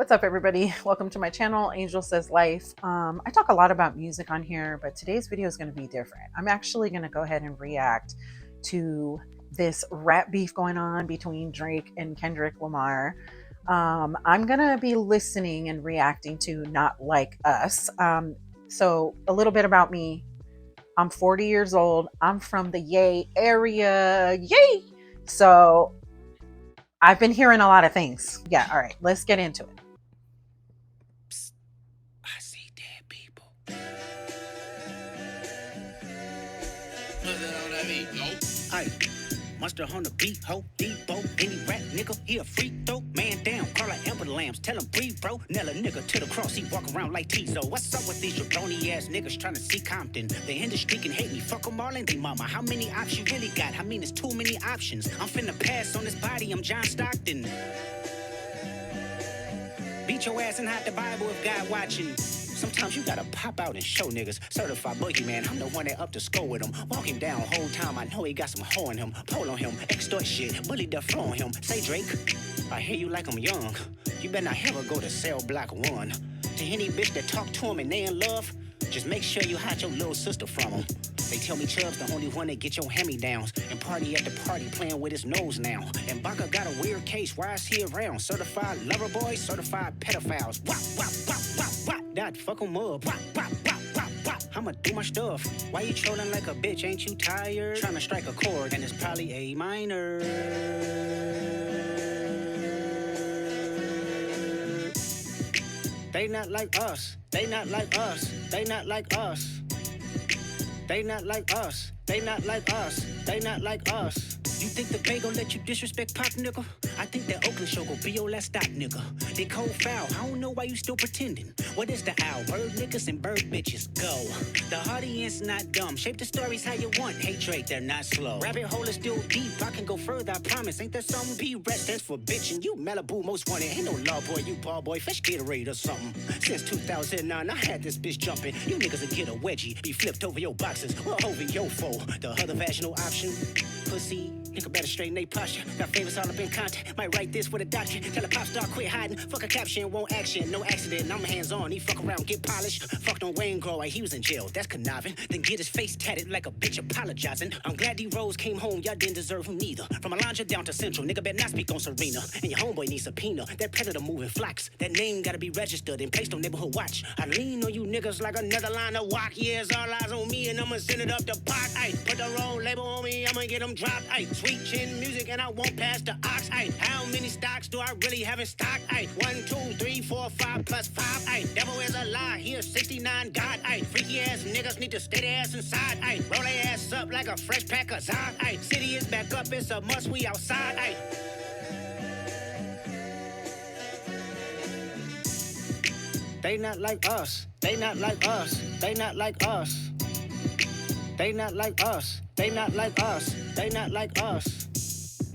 What's up, everybody? Welcome to my channel, Angel Says Life. I talk a lot about music on here, but today's video is going to be different. I'm actually going to go ahead and react to this rap beef going on between Drake and Kendrick Lamar. I'm going to be listening and reacting to Not Like Us. So a little bit about me. I'm 40 years old. I'm from the Yay area. Yay! So I've been hearing a lot of things. Yeah, all right, let's get into it. I see dead people. Aye, Monster on the beat, ho, Debo, any rap nigga, he a free throw, man down, call her Amber Lambs, tell him breathe, bro, nail a nigga to the cross, he walk around like Tizo. What's up with these jabroni ass niggas trying to see Compton? The industry can hate me, fuck them all and they mama. How many options you really got? I mean, it's too many options. I'm finna pass on this body, I'm John Stockton. Beat your ass and hide the Bible if God watching. Sometimes you gotta pop out and show niggas. Certified boogeyman, I'm the one that up to score with him. Walk him down whole time, I know he got some hoe in him. Pull on him, extort shit, bully the flow on him. Say Drake, I hear you like I'm young. You better not ever go to cell block 1. To any bitch that talk to him and they in love, just make sure you hide your little sister from him. They tell me Chubb's the only one that get your hand-me-downs. And party at the party playing with his nose now. And Baka got a weird case, why is he around? Certified lover boys, certified pedophiles. Wop, wop, wop, wop, wop. That fuck 'em up. Wop, wop, wop, wop, wop. I'ma do my stuff. Why you trolling like a bitch, ain't you tired? Trying to strike a chord and it's probably A minor. They not like us. They not like us. They not like us. They not like us. They not like us. They not like us. You think the Bay gon' let you disrespect Pop, nigga? I think that Oakland show gon' be your last stop, nigga. They cold foul, I don't know why you still pretending. What is the owl? Bird niggas and bird bitches, go. The audience not dumb, shape the stories how you want. Hey Drake, they're not slow. Rabbit hole is still deep, I can go further, I promise. Ain't that something? P-Red stands for bitch, and you Malibu most wanted. Ain't no law boy, you ball boy, fresh Gatorade or something. Since 2009, I had this bitch jumping. You niggas will get a wedgie, be flipped over your boxes, or over your foe. The other vaginal option, pussy. Nigga better straighten they posture. Got favors all up in contact. Might write this with a doctrine. Tell a pop star quit hiding. Fuck a caption, won't action. No accident, I'm hands on. He fuck around, get polished. Fucked on Wayne Grow, he was in jail. That's conniving. Then get his face tatted like a bitch apologizing. I'm glad D-Rose came home, y'all didn't deserve him neither. From Alondra down to Central, nigga better not speak on Serena. And your homeboy needs subpoena. That predator moving flocks. That name gotta be registered and placed on neighborhood watch. I lean on you niggas like another line of walk. Yeah, it's all eyes on me and I'ma send it up the pot. Ay, put the roll label on me, I'ma get them dropped. Ay, sweet chin music and I won't pass the ox. Ay, how many stocks do I really have in stock? Ay, 1, 2, 3, 4, 5 plus 5. Ay, devil is a lie, here 69 God. Ay, freaky ass niggas need to stay their ass inside. Ay, roll their ass up like a fresh pack of Zod. Ay, city is back up, it's a must, we outside. Ay. They not like us. They not like us. They not like us. They not like us. They not like us. They not like us.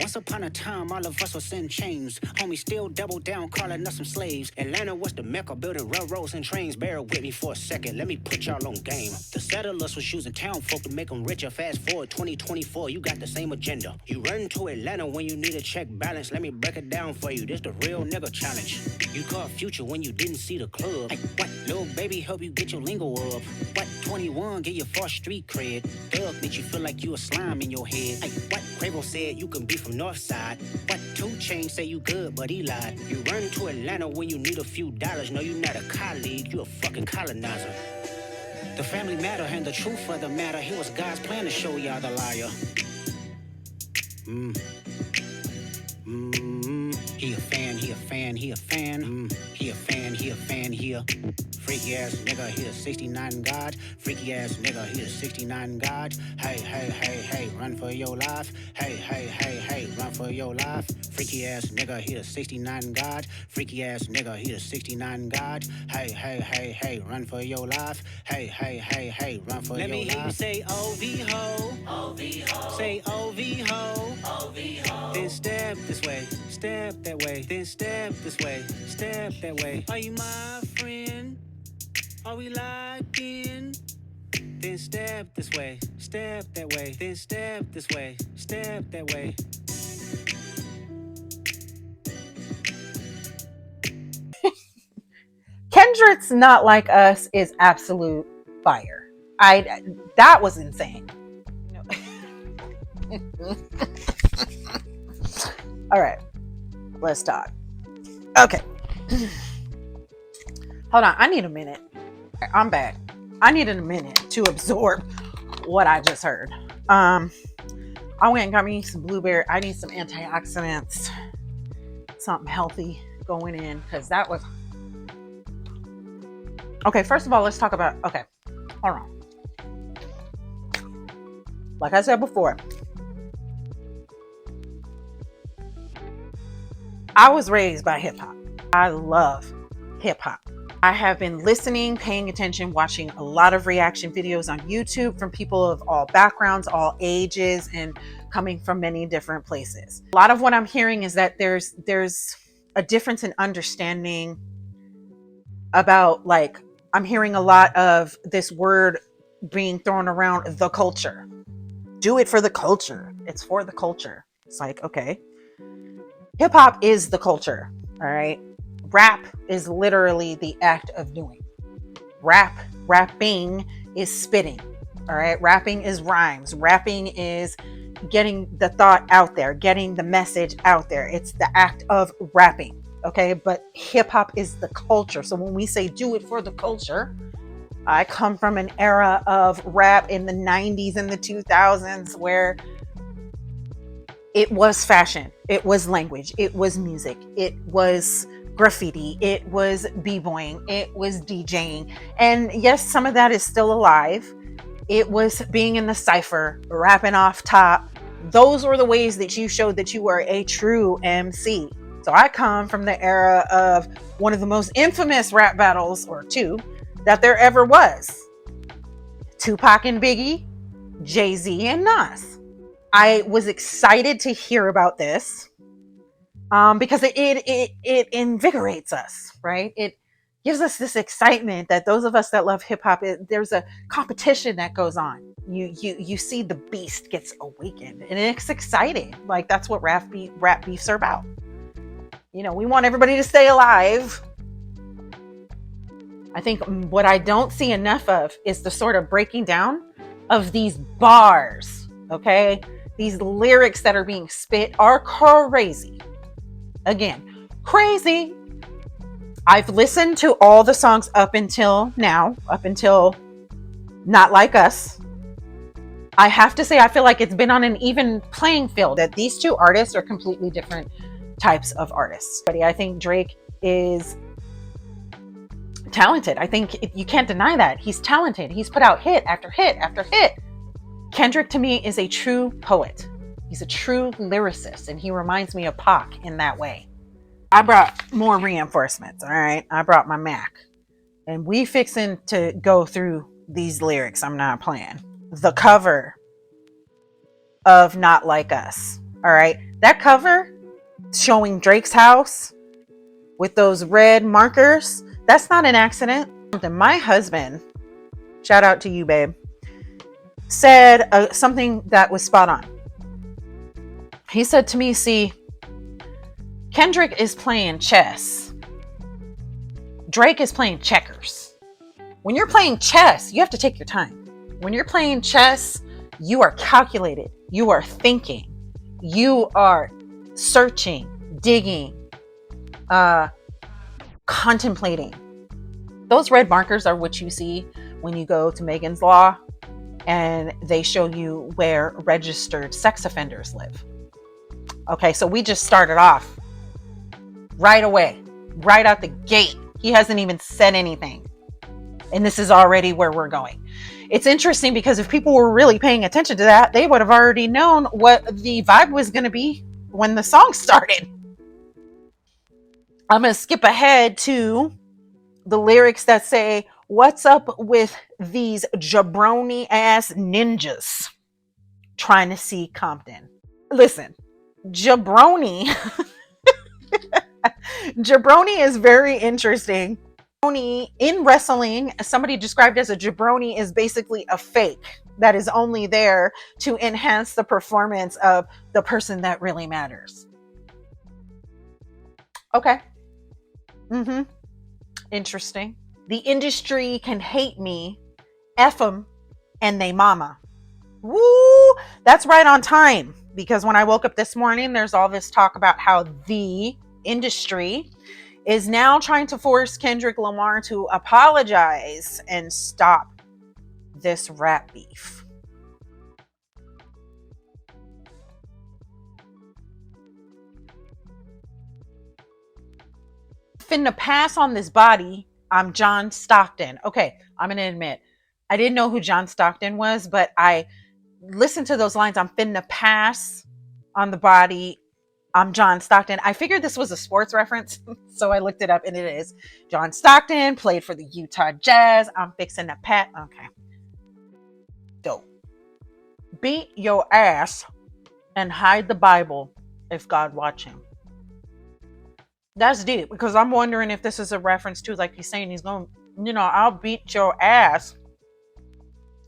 Once upon a time, all of us was in chains. Homie still double down, calling us some slaves. Atlanta was the mecca, building railroads and trains. Bear with me for a second, let me put y'all on game. The settlers was using town folk to make them richer. Fast forward 2024, you got the same agenda. You run to Atlanta when you need a check balance. Let me break it down for you, this the real nigga challenge. You caught Future when you didn't see the club. Like, what? Little baby help you get your lingo up. What? 21 get your first street cred. Thug make you feel like you a slime in your head. Like, what? Quavo said you can be from Northside. What? 2 Chainz say you good, but he lied. You run to Atlanta when you need a few dollars. No, you not a colleague, you a fucking colonizer. The family matter and the truth of the matter. Here was God's plan to show y'all the liar. He a fan, he a fan, he a fan. He a fan, he a fan, he a freaky ass nigga, he a 69 God. Freaky ass nigga, he a 69 God. Hey, hey, hey, hey, run for your life. Hey, hey, hey, hey, run for your life. Freaky ass nigga, he a 69 God. Freaky ass nigga, he a 69 God. Hey, hey, hey, hey, run for your life. Hey, hey, hey, hey, run for your life. Let me hear you say O-V-Ho. O-V-Ho. Say O-V-Ho. O-V-Ho. Then step this way, step that way. Then step this way, step that way. Are you my friend? Are we locked in? Then step this way, step that way. Then step this way, step that way. Smart's Not Like Us is absolute fire. That was insane. All right, let's talk. Okay. Hold on, I need a minute. I'm back. I needed a minute to absorb what I just heard. I went and got me some blueberry. I need some antioxidants, something healthy going in, because that was okay. First of all, let's talk about, okay, hold on. Like I said before, I was raised by hip hop. I love hip hop. I have been listening, paying attention, watching a lot of reaction videos on YouTube from people of all backgrounds, all ages, and coming from many different places. A lot of what I'm hearing is that there's a difference in understanding about, like, I'm hearing a lot of this word being thrown around, the culture. Do it for the culture. It's for the culture. It's like, okay, hip hop is the culture, all right? Rap is literally the act of doing. Rapping is spitting, all right? Rapping is rhymes. Rapping is getting the thought out there, getting the message out there. It's the act of rapping, okay? But hip hop is the culture. So when we say do it for the culture, I come from an era of rap in the 90s and the 2000s where it was fashion, it was language, it was music, it was graffiti, it was b-boying, it was DJing. And yes, some of that is still alive. It was being in the cypher, rapping off top. Those were the ways that you showed that you were a true MC. So I come from the era of one of the most infamous rap battles, or two, that there ever was. Tupac and Biggie, Jay-Z and Nas. I was excited to hear about this because it invigorates us, right? It gives us this excitement that those of us that love hip hop, there's a competition that goes on. You see the beast gets awakened, and it's exciting. Like, that's what rap beefs are about. You know, we want everybody to stay alive. I think what I don't see enough of is the sort of breaking down of these bars, okay? These lyrics that are being spit are crazy. Again, crazy. I've listened to all the songs up until now, up until Not Like Us. I have to say, I feel like it's been on an even playing field, that these two artists are completely different types of artists. But I think Drake is talented. I think you can't deny that. He's talented. He's put out hit after hit after hit. Kendrick, to me, is a true poet. He's a true lyricist, and he reminds me of Pac in that way. I brought more reinforcements, all right? I brought my Mac, and we fixing to go through these lyrics. I'm not playing. The cover of Not Like Us, all right? That cover showing Drake's house with those red markers, that's not an accident. My husband, shout out to you, babe, said something that was spot on. He said to me, see, Kendrick is playing chess. Drake is playing checkers. When you're playing chess, you have to take your time. When you're playing chess, you are calculated. You are thinking. You are searching, digging, contemplating. Those red markers are what you see when you go to Megan's Law and they show you where registered sex offenders live. Okay, so we just started off right away, right out the gate. He hasn't even said anything. And this is already where we're going. It's interesting because if people were really paying attention to that, they would have already known what the vibe was going to be when the song started. I'm going to skip ahead to the lyrics that say, what's up with these jabroni ass ninjas trying to see Compton? Listen, jabroni. Jabroni is very interesting. Jabroni in wrestling, somebody described as a jabroni is basically a fake that is only there to enhance the performance of the person that really matters. Okay. Interesting. The industry can hate me, F them, and they mama. Woo! That's right on time. Because when I woke up this morning, there's all this talk about how the industry is now trying to force Kendrick Lamar to apologize and stop this rap beef. Finna pass on this body. I'm John Stockton. Okay, I'm gonna admit, I didn't know who John Stockton was, but I listened to those lines. I'm finna pass on the body. I'm John Stockton. I figured this was a sports reference, so I looked it up, and it is. John Stockton played for the Utah Jazz. I'm fixing to pat. Okay. Dope. Beat your ass and hide the Bible if God watching. That's deep, because I'm wondering if this is a reference to, like he's saying, he's going, I'll beat your ass.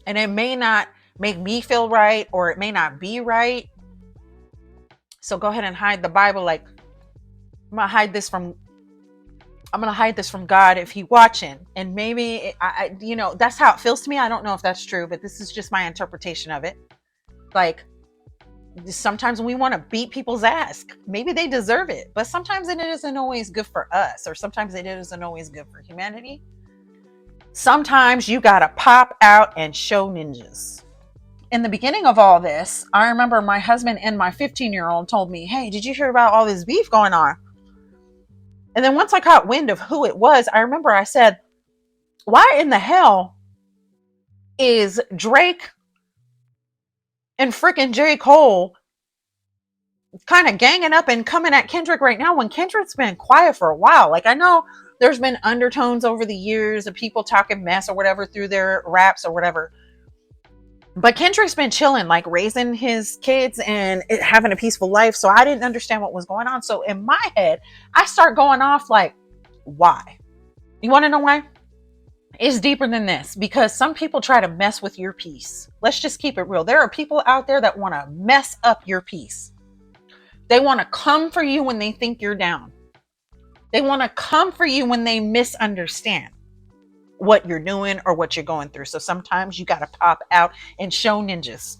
And it may not make me feel right, or it may not be right. So go ahead and hide the Bible. Like, I'm gonna hide this from God if he watching. And maybe that's how it feels to me. I don't know if that's true, but this is just my interpretation of it. Like, sometimes we want to beat people's ass. Maybe they deserve it, but sometimes it isn't always good for us, or sometimes it isn't always good for humanity. Sometimes you gotta pop out and show ninjas. In the beginning of all this, I remember my husband and my 15-year-old told me, hey, did you hear about all this beef going on? And then once I caught wind of who it was, I remember I said, why in the hell is Drake and freaking J. Cole kind of ganging up and coming at Kendrick right now when Kendrick's been quiet for a while? Like, I know there's been undertones over the years of people talking mess or whatever through their raps or whatever. But Kendrick's been chilling, like raising his kids and having a peaceful life. So I didn't understand what was going on. So in my head, I start going off like, why? You want to know why? It's deeper than this, because some people try to mess with your peace. Let's just keep it real. There are people out there that want to mess up your peace. They want to come for you when they think you're down. They want to come for you when they misunderstand what you're doing or what you're going through. So sometimes you got to pop out and show ninjas.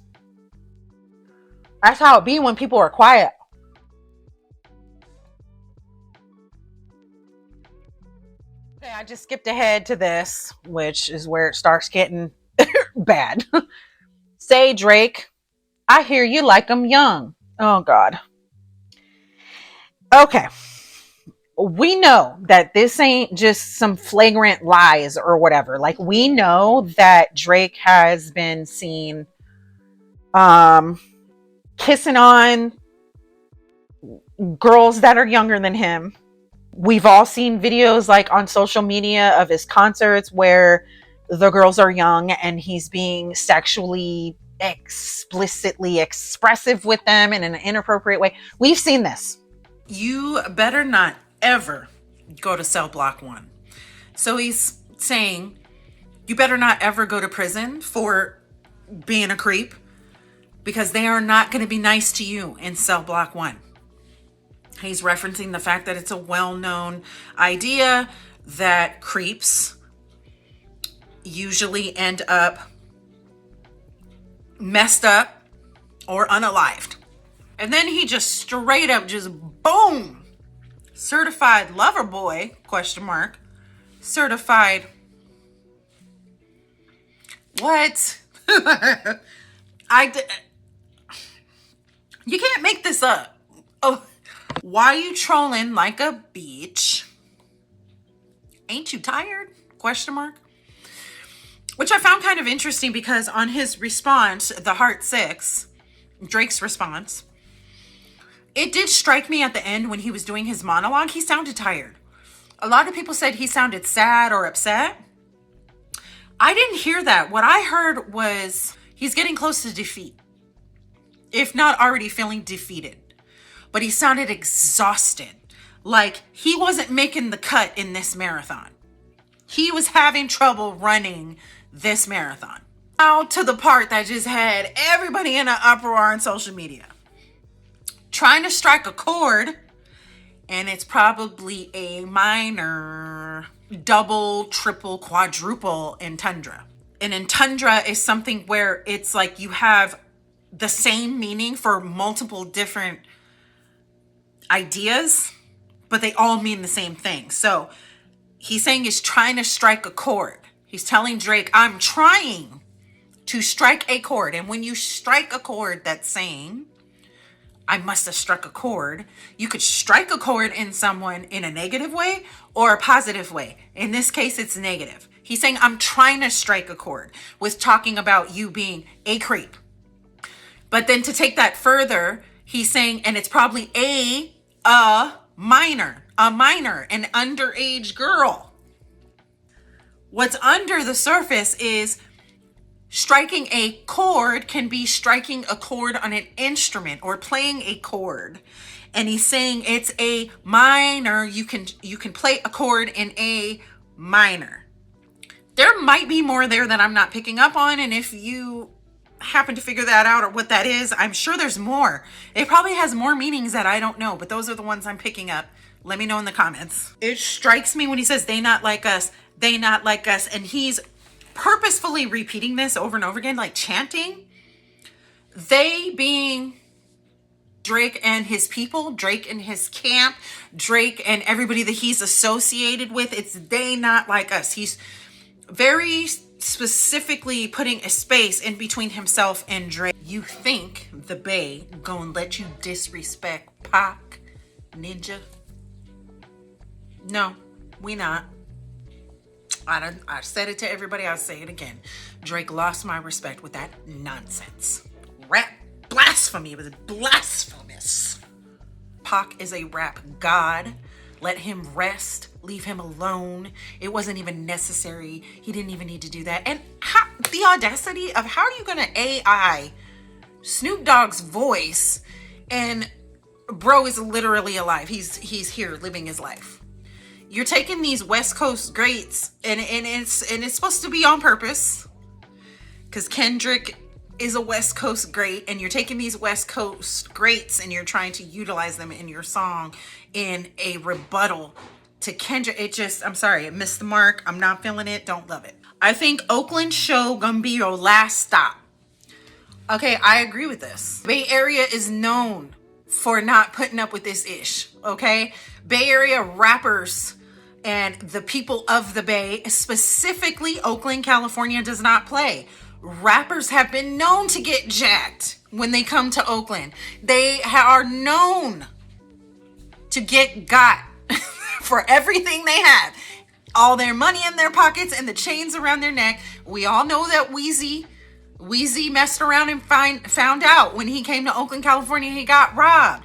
That's how it be when people are quiet. Okay, I just skipped ahead to this, which is where it starts getting bad. Say, Drake, I hear you like I'm young. Oh, God. Okay. We know that this ain't just some flagrant lies or whatever. Like, we know that Drake has been seen kissing on girls that are younger than him. We've all seen videos like on social media of his concerts where the girls are young and he's being sexually explicitly expressive with them in an inappropriate way. We've seen this. You better not ever go to cell block 1. So he's saying you better not ever go to prison for being a creep, because they are not going to be nice to you in cell block 1. He's referencing the fact that it's a well-known idea that creeps usually end up messed up or unalived. And then he just straight up just boom, certified lover boy, ? Certified what? You can't make this up. Oh, why you trolling like a bitch? Ain't you tired? ? Which I found kind of interesting, because on his response, the Heart 6, Drake's response, it did strike me at the end when he was doing his monologue, he sounded tired. A lot of people said he sounded sad or upset. I didn't hear that. What I heard was he's getting close to defeat, if not already feeling defeated. But he sounded exhausted, like he wasn't making the cut in this marathon. He was having trouble running this marathon. Now to the part that just had everybody in an uproar on social media. Trying to strike a chord, and it's probably a minor. more double, triple, quadruple entendre. An entendre is something where it's like you have the same meaning for multiple different ideas, but they all mean the same thing. So he's saying he's trying to strike a chord. He's telling Drake, I'm trying to strike a chord. And when you strike a chord that's saying, I must have struck a chord, you could strike a chord in someone in a negative way or a positive way. In this case, it's negative. He's saying, I'm trying to strike a chord with talking about you being a creep. But then to take that further, he's saying, and it's probably a minor, an underage girl. What's under the surface is striking a chord can be striking a chord on an instrument or playing a chord. And he's saying it's a minor. You can play a chord in a minor. There might be more there that I'm not picking up on. And if you happen to figure that out or what that is, I'm sure there's more. It probably has more meanings that I don't know, but those are the ones I'm picking up. Let me know in the comments. It strikes me when he says, they not like us, they not like us. And he's purposefully repeating this over and over again, like chanting. They being Drake and his people, Drake and his camp, Drake and everybody that he's associated with. It's they not like us. He's very specifically putting a space in between himself and Drake. You think the Bay gonna let you disrespect Pac, Ninja? No, we not. I said it to everybody. I'll say it again. Drake lost my respect with that nonsense. Rap blasphemy. It was blasphemous. Pac is a rap god. Let him rest. Leave him alone. It wasn't even necessary. He didn't even need to do that. And the audacity of how are you going to AI Snoop Dogg's voice, and bro is literally alive. He's here living his life. You're taking these West Coast greats, and it's supposed to be on purpose, because Kendrick is a West Coast great, and you're taking these West Coast greats and you're trying to utilize them in your song in a rebuttal to Kendrick. I'm sorry, it missed the mark. I'm not feeling it. Don't love it. I think Oakland show gonna be your last stop. Okay, I agree with this. Bay Area is known for not putting up with this ish. Okay, Bay Area rappers and the people of the Bay, specifically Oakland, California, does not play. Rappers have been known to get jacked when they come to Oakland. They are known to get got for everything they have. All their money in their pockets and the chains around their neck. We all know that Wheezy messed around and found out when he came to Oakland, California, he got robbed.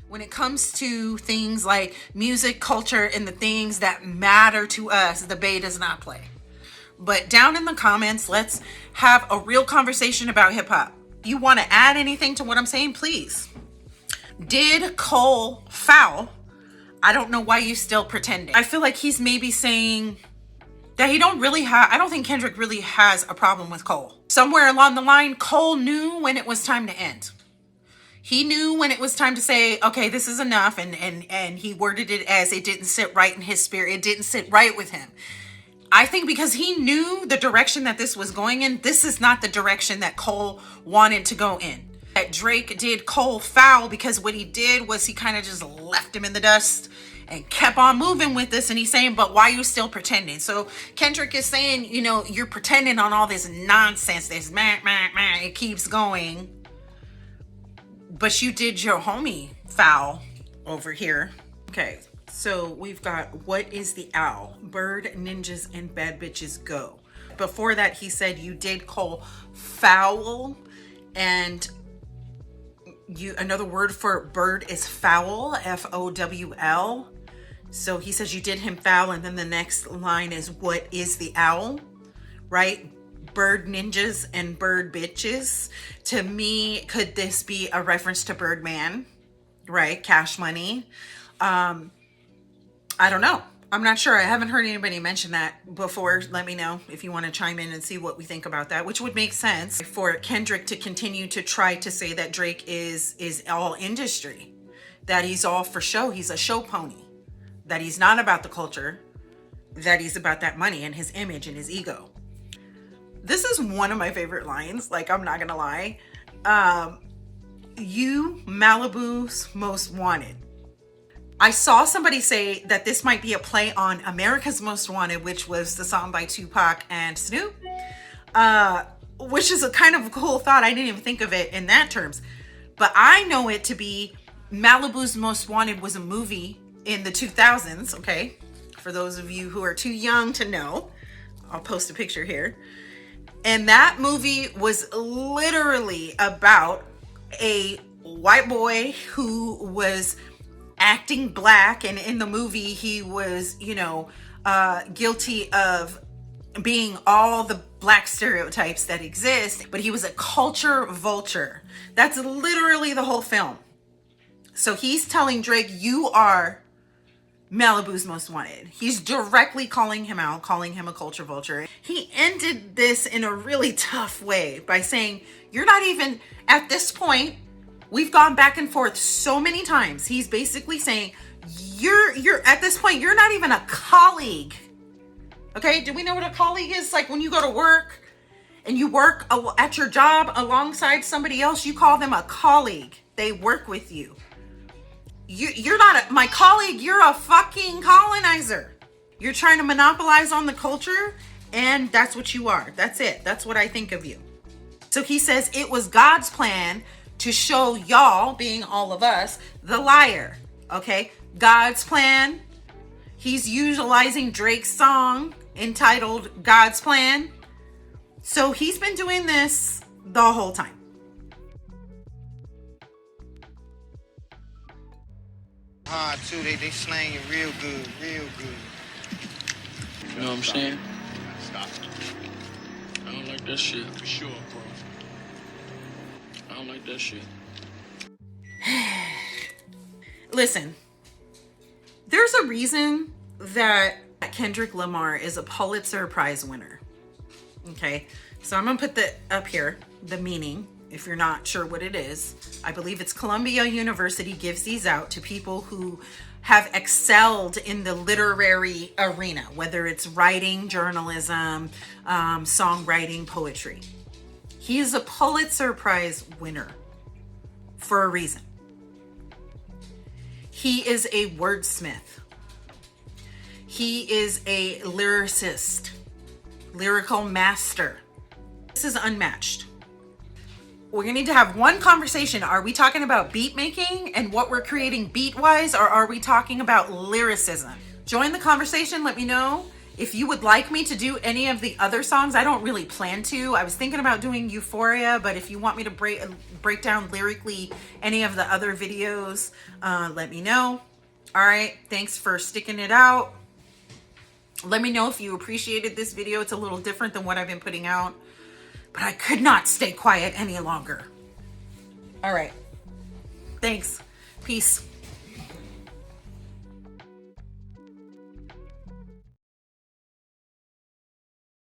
When it comes to things like music, culture, and the things that matter to us, the Bay does not play. But down in the comments, let's have a real conversation about hip hop. You want to add anything to what I'm saying, please. Did Cole foul? I don't know why you still pretending. I feel like he's maybe saying that he don't really have, I don't think Kendrick really has a problem with Cole. Somewhere along the line, Cole knew when it was time to end. He knew when it was time to say, okay, this is enough. And he worded it as it didn't sit right in his spirit. It didn't sit right with him. I think because he knew the direction that this was going in, this is not the direction that Cole wanted to go in. That Drake did Cole foul because what he did was he kind of just left him in the dust and kept on moving with this. And he's saying, but why are you still pretending? So Kendrick is saying, you know, you're pretending on all this nonsense. This it keeps going. But you did your homie foul over here. Okay, so we've got what is the owl? Bird, ninjas, and bad bitches go. Before that, he said you did Cole foul, and another word for bird is fowl, F-O-W-L. So he says you did him foul, and then the next line is what is the owl, right? Bird ninjas and bird bitches. To me, could this be a reference to Birdman, right? Cash Money. I don't know. I'm not sure. I haven't heard anybody mention that before. Let me know if you want to chime in and see what we think about that, which would make sense for Kendrick to continue to try to say that Drake is all industry. that he's all for show. He's a show pony, that he's not about the culture, that he's about that money and his image and his ego. This is one of my favorite lines. Like, I'm not gonna lie. You Malibu's most wanted. I saw somebody say that this might be a play on America's Most Wanted, which was the song by Tupac and Snoop, which is a kind of a cool thought. I didn't even think of it in that terms, but I know it to be Malibu's Most Wanted was a movie in the 2000s. Okay, for those of you who are too young to know, I'll post a picture here. And that movie was literally about a white boy who was acting black, and in the movie he was, you know, guilty of being all the black stereotypes that exist, but he was a culture vulture. That's literally the whole film. So he's telling Drake, you are Malibu's most wanted. He's directly calling him out, calling him a culture vulture. He ended this in a really tough way by saying, you're not even, at this point, we've gone back and forth so many times. He's basically saying, you're at this point, you're not even a colleague. Okay, do we know what a colleague is? Like when you go to work and you work at your job alongside somebody else, you call them a colleague. They work with you. You're not my colleague, you're a fucking colonizer. You're trying to monopolize on the culture, and that's what you are. That's it. That's what I think of you. So he says it was God's plan to show y'all, being all of us, the liar. Okay, God's plan. He's utilizing Drake's song entitled God's Plan. So he's been doing this the whole time. Hard too, they slang it real good, real good. You know what I'm saying? Stop. I don't like that shit. For sure, bro. I don't like that shit. Listen, there's a reason that Kendrick Lamar is a Pulitzer Prize winner. Okay, so I'm gonna put that up here, the meaning, if you're not sure what it is. I believe it's Columbia University gives these out to people who have excelled in the literary arena, whether it's writing, journalism, songwriting, poetry. He is a Pulitzer Prize winner for a reason. He is a wordsmith. He is a lyricist, lyrical master. This is unmatched. We're gonna need to have one conversation. Are we talking about beat making and what we're creating beat wise, or are we talking about lyricism? Join the conversation. Let me know if you would like me to do any of the other songs. I don't really plan to. I was thinking about doing Euphoria, but if you want me to break down lyrically any of the other videos, let me know. All right, thanks for sticking it out. Let me know if you appreciated this video. It's a little different than what I've been putting out, but I could not stay quiet any longer. All right, thanks. Peace.